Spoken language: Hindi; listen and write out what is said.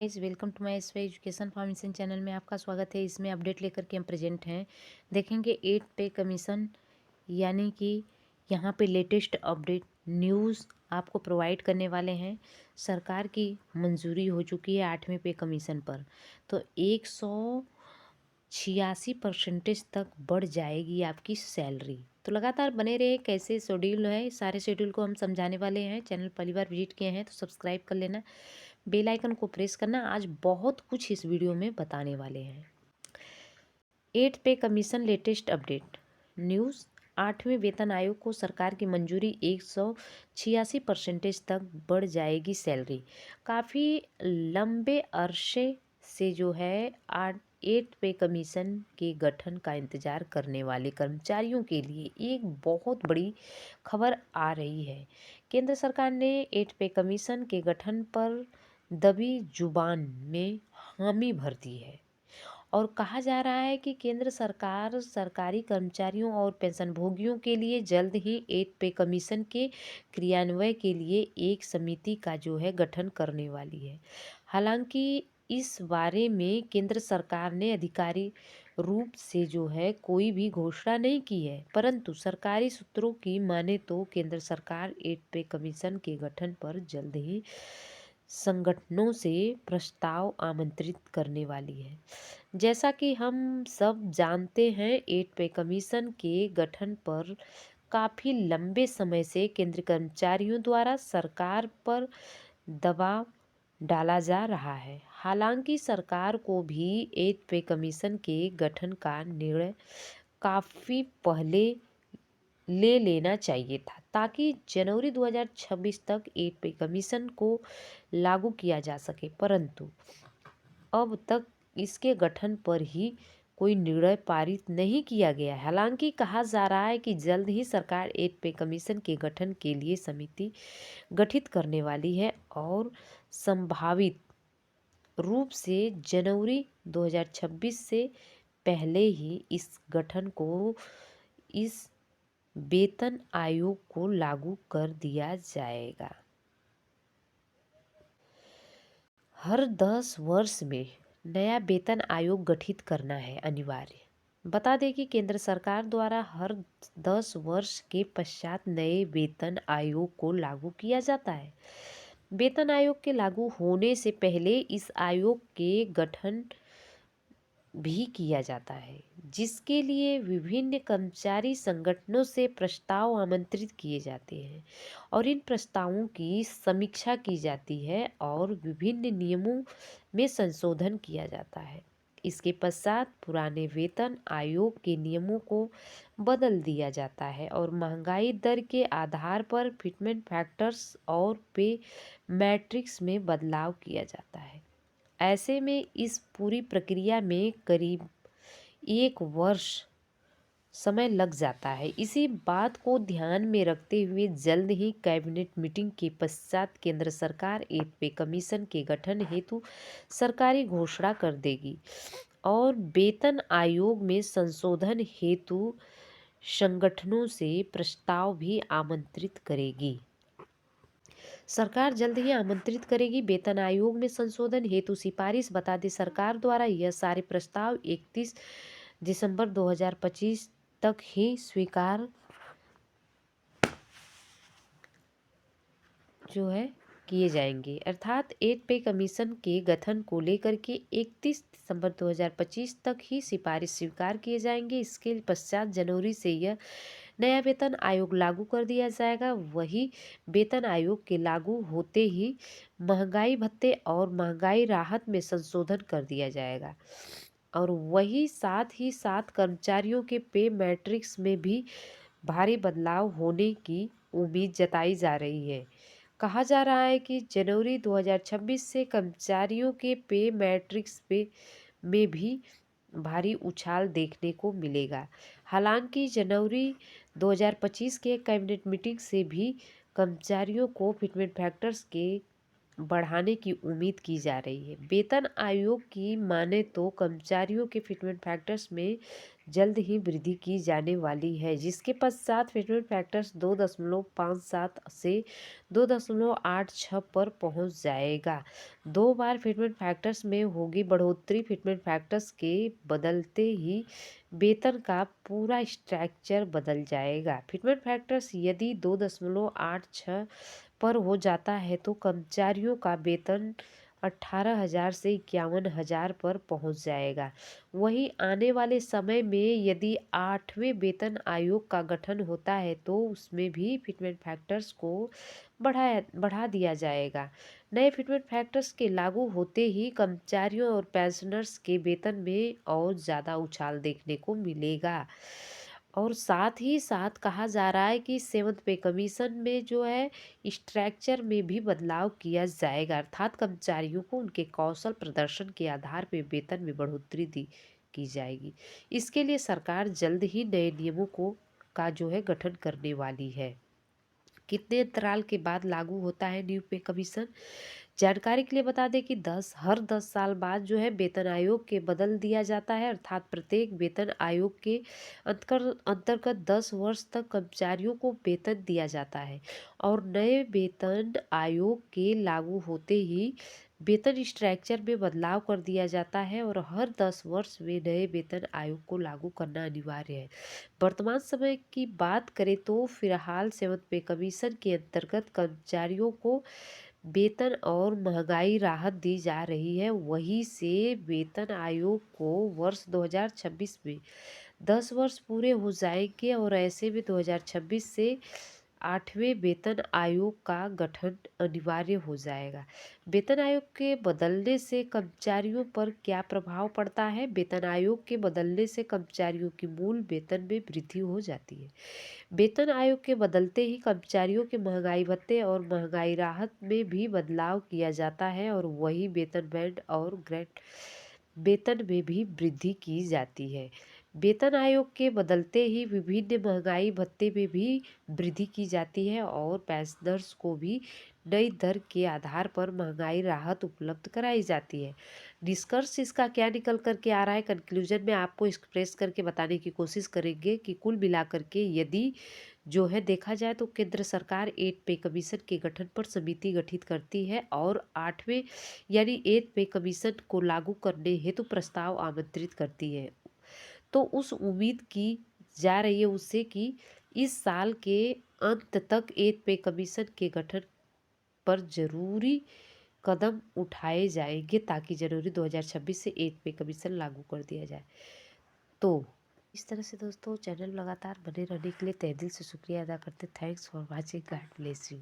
Guys welcome to my SY education foundation channel में आपका स्वागत है। इसमें अपडेट लेकर के हम प्रेजेंट हैं। देखेंगे 8 पे कमीशन यानी कि यहाँ पे लेटेस्ट अपडेट न्यूज़ आपको प्रोवाइड करने वाले हैं। सरकार की मंजूरी हो चुकी है 8वें पे कमीशन पर, तो 186% तक बढ़ जाएगी आपकी सैलरी। तो लगातार बने रहे, कैसे शेड्यूल है सारे शेड्यूल को हम समझाने वाले हैं। चैनल पहली बार विजिट किए हैं तो सब्सक्राइब कर लेना, बेल आइकन को प्रेस करना। आज बहुत कुछ इस वीडियो में बताने वाले हैं। 8 पे कमीशन लेटेस्ट अपडेट न्यूज़। 8वें वेतन आयोग को सरकार की मंजूरी 186% तक बढ़ जाएगी सैलरी। काफ़ी लंबे अरसे से जो है 8 पे कमीशन के गठन का इंतजार करने वाले कर्मचारियों के लिए एक बहुत बड़ी खबर आ रही है। केंद्र सरकार ने 8 पे कमीशन के गठन पर दबी जुबान में हामी भर दी है और कहा जा रहा है कि केंद्र सरकार सरकारी कर्मचारियों और पेंशनभोगियों के लिए जल्द ही 8 पे कमीशन के क्रियान्वयन के लिए एक समिति का जो है गठन करने वाली है। हालांकि इस बारे में केंद्र सरकार ने अधिकारी रूप से जो है कोई भी घोषणा नहीं की है, परंतु सरकारी सूत्रों की माने तो केंद्र सरकार 8 पे कमीशन के गठन पर जल्द ही संगठनों से प्रस्ताव आमंत्रित करने वाली है। जैसा कि हम सब जानते हैं, 8 पे कमीशन के गठन पर काफ़ी लंबे समय से केंद्र कर्मचारियों द्वारा सरकार पर दबाव डाला जा रहा है। हालांकि सरकार को भी 8 पे कमीशन के गठन का निर्णय काफ़ी पहले ले लेना चाहिए था, ताकि जनवरी 2026 तक 8 पे कमीशन को लागू किया जा सके, परंतु अब तक इसके गठन पर ही कोई निर्णय पारित नहीं किया गया है। हालांकि कहा जा रहा है कि जल्द ही सरकार 8 पे कमीशन के गठन के लिए समिति गठित करने वाली है और संभावित रूप से जनवरी 2026 से पहले ही इस गठन को इस वेतन आयोग को लागू कर दिया जाएगा। हर 10 वर्ष में नया वेतन आयोग गठित करना है अनिवार्य। बता दें कि केंद्र सरकार द्वारा हर 10 वर्ष के पश्चात नए वेतन आयोग को लागू किया जाता है। वेतन आयोग के लागू होने से पहले इस आयोग के गठन भी किया जाता है, जिसके लिए विभिन्न कर्मचारी संगठनों से प्रस्ताव आमंत्रित किए जाते हैं और इन प्रस्तावों की समीक्षा की जाती है और विभिन्न नियमों में संशोधन किया जाता है। इसके पश्चात पुराने वेतन आयोग के नियमों को बदल दिया जाता है और महंगाई दर के आधार पर फिटमेंट फैक्टर्स और पे मैट्रिक्स में बदलाव किया जाता है। ऐसे में इस पूरी प्रक्रिया में करीब 1 वर्ष समय लग जाता है। इसी बात को ध्यान में रखते हुए जल्द ही कैबिनेट मीटिंग के पश्चात केंद्र सरकार 8 पे कमीशन के गठन हेतु सरकारी घोषणा कर देगी और वेतन आयोग में संशोधन हेतु संगठनों से प्रस्ताव भी आमंत्रित करेगी। सरकार जल्द ही आमंत्रित करेगी वेतन आयोग में संशोधन हेतु सिफारिश। बता दें, सरकार द्वारा यह सारे प्रस्ताव 31 दिसंबर 2025 तक ही स्वीकार जो है किए जाएंगे। अर्थात 8 पे कमीशन के गठन को लेकर के 31 दिसंबर 2025 तक ही सिफारिश स्वीकार किए जाएंगे। इसके पश्चात जनवरी से यह नया वेतन आयोग लागू कर दिया जाएगा। वही वेतन आयोग के लागू होते ही महंगाई भत्ते और महंगाई राहत में संशोधन कर दिया जाएगा और वही साथ ही साथ कर्मचारियों के पे मैट्रिक्स में भी भारी बदलाव होने की उम्मीद जताई जा रही है। कहा जा रहा है कि जनवरी 2026 से कर्मचारियों के पे मैट्रिक्स पे में भी भारी उछाल देखने को मिलेगा। हालांकि जनवरी 2025 के कैबिनेट मीटिंग से भी कर्मचारियों को फिटमेंट फैक्टर्स के बढ़ाने की उम्मीद की जा रही है। वेतन आयोग की माने तो कर्मचारियों के फिटमेंट फैक्टर्स में जल्द ही वृद्धि की जाने वाली है, जिसके पश्चात फिटमेंट फैक्टर्स 2.57 से 2.86 पर पहुंच जाएगा। 2 बार फिटमेंट फैक्टर्स में होगी बढ़ोतरी। फिटमेंट फैक्टर्स के बदलते ही वेतन का पूरा स्ट्रक्चर बदल जाएगा। फिटमेंट फैक्टर्स यदि 2.86 पर हो जाता है तो कर्मचारियों का वेतन 18,000 से 51,000 पर पहुंच जाएगा। वहीं आने वाले समय में यदि 8वें वेतन आयोग का गठन होता है तो उसमें भी फिटमेंट फैक्टर्स को बढ़ा दिया जाएगा। नए फिटमेंट फैक्टर्स के लागू होते ही कर्मचारियों और पेंशनर्स के वेतन में और ज़्यादा उछाल देखने को मिलेगा। और साथ ही साथ कहा जा रहा है कि सेवंथ पे कमीशन में जो है स्ट्रक्चर में भी बदलाव किया जाएगा, अर्थात कर्मचारियों को उनके कौशल प्रदर्शन के आधार पर वेतन में बढ़ोतरी दी की जाएगी। इसके लिए सरकार जल्द ही नए नियमों को का जो है गठन करने वाली है। कितने अंतराल के बाद लागू होता है न्यू पे कमीशन? जानकारी के लिए बता दें कि हर 10 साल बाद जो है वेतन आयोग के बदल दिया जाता है, अर्थात प्रत्येक वेतन आयोग के अंतर्गत 10 वर्ष तक कर्मचारियों को वेतन दिया जाता है। और नए वेतन आयोग के लागू होते ही वेतन स्ट्रक्चर में बदलाव कर दिया जाता है और हर 10 वर्ष में नए वेतन आयोग को लागू करना अनिवार्य है। वर्तमान समय की बात करें तो फिलहाल सेवंथ पे कमीशन के अंतर्गत कर्मचारियों को वेतन और महंगाई राहत दी जा रही है। वहीं से वेतन आयोग को वर्ष 2026 में 10 वर्ष पूरे हो जाएंगे और ऐसे में 2026 से 8वें वेतन आयोग का गठन अनिवार्य हो जाएगा। वेतन आयोग के बदलने से कर्मचारियों पर क्या प्रभाव पड़ता है? वेतन आयोग के बदलने से कर्मचारियों की मूल वेतन में वृद्धि हो जाती है। वेतन आयोग के बदलते ही कर्मचारियों के महंगाई भत्ते और महंगाई राहत में भी बदलाव किया जाता है और वही वेतन बैंड और ग्रेड वेतन में भी वृद्धि की जाती है। वेतन आयोग के बदलते ही विभिन्न महंगाई भत्ते में भी वृद्धि की जाती है और पेंशनर्स को भी नई दर के आधार पर महंगाई राहत उपलब्ध कराई जाती है। निष्कर्ष इसका क्या निकल कर के आ रहा है? कंक्लूजन में आपको एक्सप्रेस करके बताने की कोशिश करेंगे कि कुल मिलाकर के यदि जो है देखा जाए तो केंद्र सरकार 8 पे कमीशन के गठन पर समिति गठित करती है और 8वें यानी 8 पे कमीशन को लागू करने हेतु प्रस्ताव आमंत्रित करती है। तो उस उम्मीद की जा रही है उससे कि इस साल के अंत तक 8 पे कमीशन के गठन पर जरूरी कदम उठाए जाएंगे ताकि जनवरी 2026 से 8 पे कमीशन लागू कर दिया जाए। तो इस तरह से दोस्तों चैनल लगातार बने रहने के लिए तहे दिल से शुक्रिया अदा करते। Thanks for watching. God bless you.